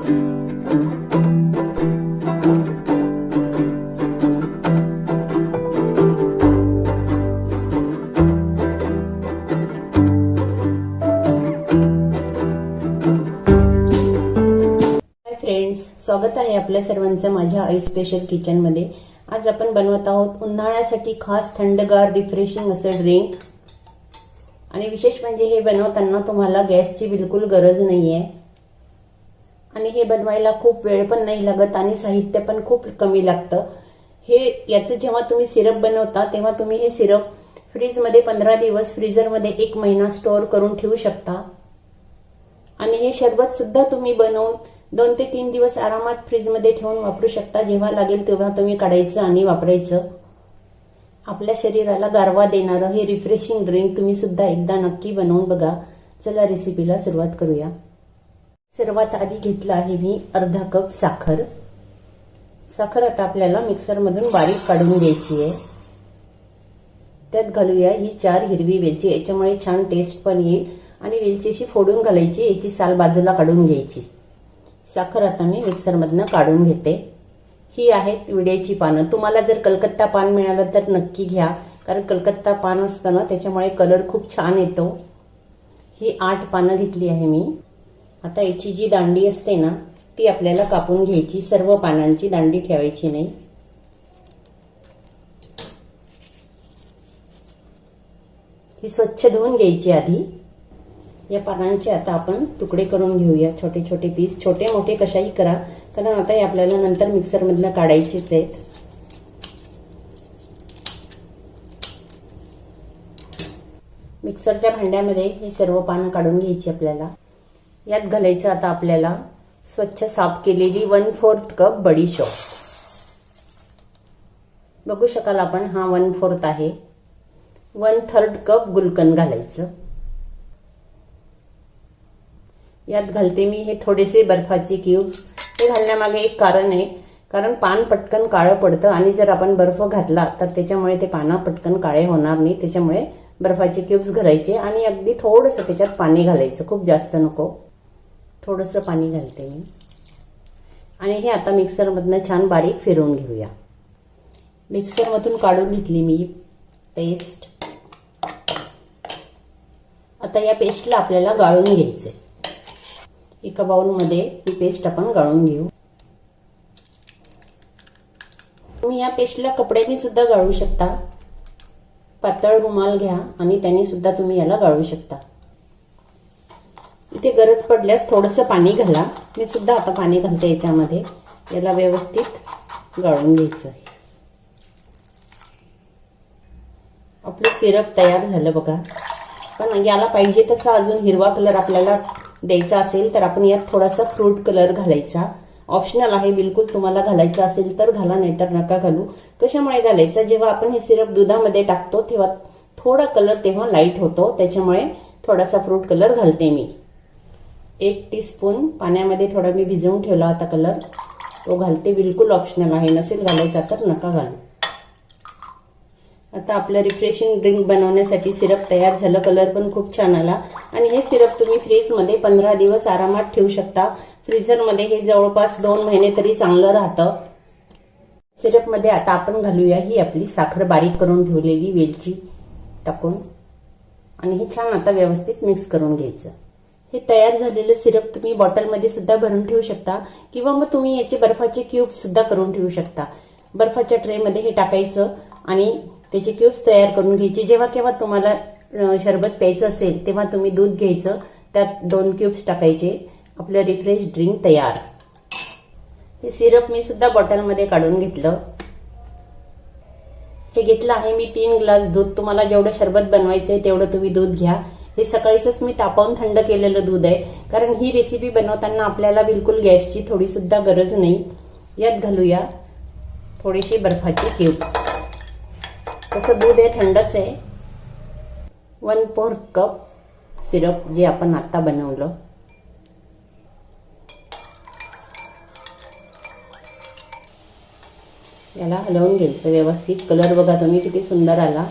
Friends, स्वागत आहे आपल्या सर्वांचं माझ्या आई स्पेशल किचन मध्ये। आज आपण बनवत आहोत उन्हाळ्यासाठी खास थंडगार रिफ्रेशिंग असं ड्रिंक। आणि विशेष म्हणजे हे बनवताना तुम्हाला गॅसची बिलकुल गरज नाहीये आणि हे बनवायला खूप वेळ पण नाही लागत आणि साहित्य पण खूप कमी लागतं। हे याचं जेव्हा तुम्ही सिरप बनवता तेव्हा तुम्ही हे सिरप फ्रीज मध्ये 15 दिवस, फ्रीजर मध्ये 1 महिना स्टोअर करून ठेवू शकता। आणि हे शरबत सुद्धा तुम्ही बनवून 2 ते 3 दिवस आरामात फ्रीज मध्ये ठेवून वापरू शकता। जेव्हा लागेल तेव्हा तुम्ही काढायचं आणि वापरायचं। आपल्या शरीराला गारवा देणारं हे रिफ्रेशिंग ड्रिंक तुम्ही सुद्धा एकदा नक्की बनवून बघा। चला रेसिपीला सुरुवात करूया। सर्वात आधी घेतलं आहे मी अर्धा कप साखर। साखर आता आपल्याला मिक्सर मधून बारीक काढून घ्यायची आहे। त्यात घालूया ही 4 हिरवी वेलची, याच्यामुळे छान टेस्ट पण येईल। आणि वेलचीशी फोडून घालायची, याची साल बाजूला काढून घ्यायची। साखर आता मी मिक्सर मधनं काढून घेते। ही आहेत विड्याची पानं। तुम्हाला जर कलकत्ता पान मिळालं तर नक्की घ्या, कारण कलकत्ता पान असतं ना त्याच्यामुळे कलर खूप छान येतो। ही 8 पानं घेतली आहे मी। आता याची जी दांडी असते ना ती आपल्याला कापून घ्यायची। सर्व पानांची दांडी ठेवायची नाही। ही स्वच्छ धुवून घ्यायची आधी। या पानांचे आता आपण तुकडे करून घेऊया, छोटे छोटे पीस, छोटे मोठे कशाही करा, कारण आता हे आपल्याला नंतर मिक्सर मधनं काढायचेच आहेत। मिक्सरच्या भांड्यामध्ये हे सर्व पानं काढून घ्यायची आपल्याला। यात घालायचं आता आपल्याला स्वच्छ साफ केलेली 1/4 कप बडीशोप। बघू शकाल आपण, हा 1/4 आहे। 1/3 कप गुलकंद घालायचं। यात घालते मी हे थोडेसे बर्फाचे क्यूब्स। हे घालण्यामागे एक कारण आहे, कारण पान पटकन काळं पडतं आणि जर आपण बर्फ घातला तर त्याच्यामुळे ते पानं पटकन काळे होणार नाही। त्याच्यामुळे बर्फाचे क्यूब्स घालायचे आणि अगदी थोडंसं त्याच्यात पाणी घालायचं, खूप जास्त नको, थोडंसं पाणी घालते मी। आणि हे आता मिक्सर मधनं छान बारीक फिरवून घेऊया। मिक्सर मधून काढून घेतली मी पेस्ट। आता या पेस्टला आपल्याला गाळून घ्यायचे। एका बाउल मध्ये ही पेस्ट आपण गाळून घेऊ। तुम्ही या पेस्टला कपड्याने सुद्धा गाळू शकता। पातळ रुमाल घ्या आणि त्याने सुद्धा तुम्ही याला गाळू शकता। इथे गरज पडल्यास थोडंसं पाणी घाला। मी सुद्धा आता पाणी घालते याच्यामध्ये। याला व्यवस्थित गाळून घ्यायचं। आपलं सिरप तयार झालं बघा। पण याला पाहिजे तसा अजून हिरवा कलर आपल्याला द्यायचा असेल तर आपण यात थोडासा फ्रूट कलर घालायचा। ऑप्शनल आहे, बिलकुल तुम्हाला घालायचा असेल तर घाला, नाहीतर नका घालू। कशामुळे घालायचा, जेव्हा आपण हे सिरप दुधामध्ये टाकतो तेव्हा थोडा कलर तेव्हा लाईट होतो, त्याच्यामुळे थोडासा फ्रूट कलर घालते मी। 1 टीस्पून पाण्यामध्ये थोडा मी भिजवून ठेवला होता कलर, तो घालते। बिलकुल ऑप्शनल आहे, नसेल घालायचा तर नका घालू। आता आपलं रिफ्रेशिंग ड्रिंक बनवण्यासाठी सिरप तयार झालं। कलर पण खूप छान आला। आणि हे सिरप तुम्ही फ्रीज मध्ये 15 दिवस आरामात ठेवू शकता। फ्रीजर मध्ये हे जवळपास 2 महिने तरी चांगलं राहतं। सिरप मध्ये आता आपण घालूया ही आपली साखर बारीक करून ठेवलेली वेलची टाकून, आणि हे छान आता व्यवस्थित मिक्स करून घ्यायचं। हे तयार झालेलं सिरप तुम्ही बॉटलमध्ये सुद्धा भरून ठेवू शकता, किंवा मग तुम्ही याचे बर्फाचे क्यूब्स सुद्धा करून ठेवू शकता। बर्फाच्या ट्रे मध्ये हे टाकायचं आणि त्याचे क्यूब्स तयार करून घ्यायचे। जेव्हा केव्हा तुम्हाला शरबत प्यायचं असेल तेव्हा तुम्ही दूध घ्यायचं, त्यात 2 क्यूब्स टाकायचे। आपलं रिफ्रेश ड्रिंक तयार। हे सिरप मी सुद्धा बॉटलमध्ये काढून घेतलं। हे घेतलं आहे मी 3 ग्लास दूध। तुम्हाला जेवढं शरबत बनवायचंय तेवढं तुम्ही दूध घ्या। हे सकाळीच मी तापवून थंड केलेलं दूध आहे, कारण ही रेसिपी बनवताना आपल्याला बिलकुल गॅसची थोडी सुद्धा गरज नाही। यात घालूया थोडीशी बर्फाची क्यूब्स। तसं दूध हे थंडच आहे। 1/4 कप सिरप जे आपण आता बनवलं, याला हलवून घ्यायचं व्यवस्थित। कलर बघा तुम्ही किती सुंदर आला।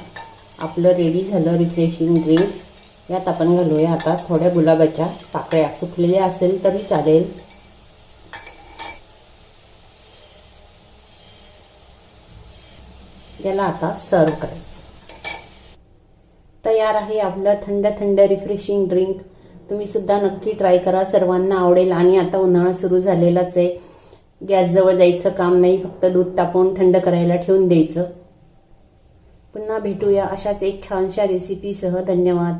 आपलं रेडी झालं रिफ्रेशिंग ड्रिंक। यात आपण घालूया आता थोड्या गुलाबाच्या पाकळ्या, सुकलेल्या असेल तरी चालेल। याला आता सर्व करायचं. तयार आहे आपलं थंड थंड रिफ्रेशिंग ड्रिंक. तुम्ही सुद्धा नक्की ट्राय करा, सर्वांना आवडेल. आणि आता उन्हाळा सुरू झालेलाच आहे, गॅस जवळ जायचं काम नाही, फक्त दूध तापवून थंड करायला ठेवून द्यायचं. पुन्हा भेटूया अशाच एक छानशा रेसिपीसह. धन्यवाद.